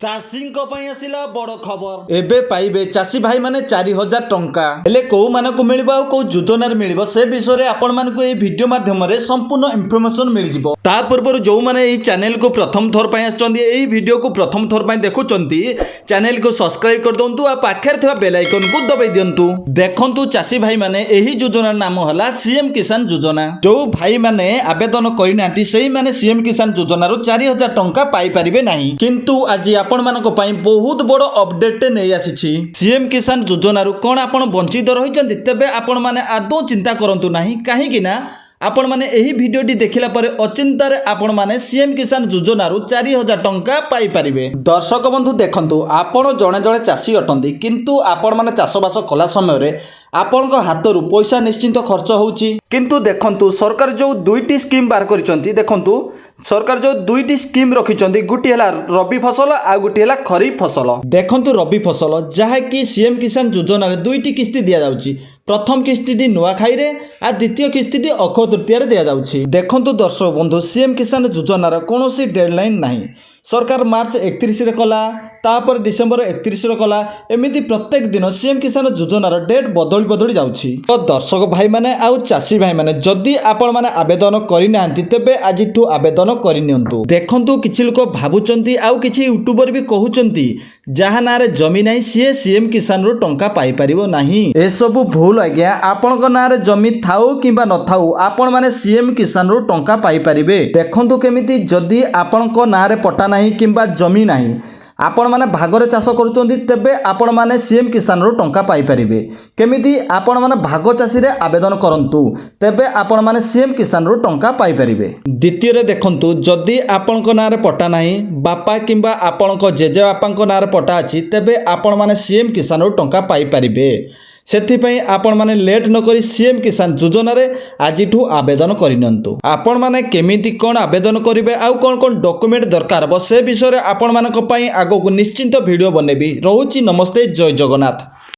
चाषी आसला बड़ खबर एबे पाइबे चाषी भाई माने 4000 टंका हेले को मानकु मिलिबो आ को योजनार मिलिबो से विषय आपण मानकु ए वीडियो माध्यम रे संपूर्ण इंफॉर्मेशन मिल जिवो। ता पूर्व जो माने ए चैनल को प्रथम थर पय आछंती ए वीडियो को प्रथम थर पय देखुचंती चैनल को सब्सक्राइब कर दंतु आ पाखर थवा बेल आइकन को दबाई दियंतु। देखंतु चाषी भाई माने एही योजनार नाम हला सीएम किसान योजना। जो भाई माने आवेदन करिनांती सेही माने सीएम किसान योजना रो 4000 टंका पाई परिबे नाही, किंतु आज आपण मानको पई बहुत बड़ अपडेट नै आसीछि। सीएम किसान योजना रु कोन आपण वंचित रहिचंती तबे आपण माने आदौ चिंता करंतु नाही, काहे कि ना आपण माने एही वीडियोटी देखिला परे अचिंतारे आपण माने सीएम किसान योजना रु 4000 टंका पाई परिबे। दर्शक बंधु देखंतु आपण जणे जणे चाषी अटंती, किंतु आपण माने चाषबास कला समय रे आपण हाथरू पैसा निश्चिंत खर्च होउची, किंतु देखंतु सरकार जो दुईटी स्कीम बार करिसंती। देखंतु सरकार जो दुईटी स्कीम रखिसंती, गुटी हला रबी फसल आ गुटी हला खरीफ फसल। देखंतु रबी फसल जहा कि सीएम किसान योजना रे दुईटी किस्ती दिया जाउची। प्रथम किस्ती नुआखाई रे आ द्वितीय किस्ती अक्षय तृतीया रे दिया जाउची। देखंतु दर्शक बंधु सीएम किसान योजना रे कोनोसी डेडलाइन नाही। सरकार मार्च 31 रे कला, तापर डिसेंबर 31 रे कला, एमिति प्रत्येक दिन सीएम किसान योजना रो डेट बदली जाउची। तो दर्शक भाई माने आउ चाषी भाई माने जदि आपण माने आवेदन करि नांती तबे आजिठू आवेदन करि नियंतु। देखंतु किछि लोक भाबुचंती आउ किछि यूट्यूबर भी कहउचंती जहा नारे जमी नाही सी सीएम किसान रो टंका पाई परिबो नाही। ए सब भूल आज्ञा। आपण को नारे जमी थाउ किबा न थाउ आपण माने सीएम किसान रो टंका पाई परिबे। देखंतु केमिति जदि आपण को नारे पटा नाही किबा जमी नाही, आपण माने भागरे चाष करूचंती तबे आपण माने सीएम किसान रो टंका पाई परिबे। केमिति आपण माने भाग चाषी रे आवेदन करंतु तबे आपण माने सीएम किसान रो टंका पाई परिबे। द्वितीय रे देखंतु जदि आपण को नारे पटा नाही, बापा किबा आपण को जेजे बापा को नारे पटा अछि तबे आपण माने सीएम किसान रो टंका पाई परिबे। सेथिपई आपण माने लेट न करी सीएम किसान योजना रे आजिठू आवेदन करिनंतु। आपण माने केमिति कोन आवेदन करिवे आ कोन डॉक्यूमेंट दरकार बस से विषय रे आपण मानक पई आगो को निश्चिंत वीडियो बनेबी। रहूची नमस्ते, जय जगन्नाथ।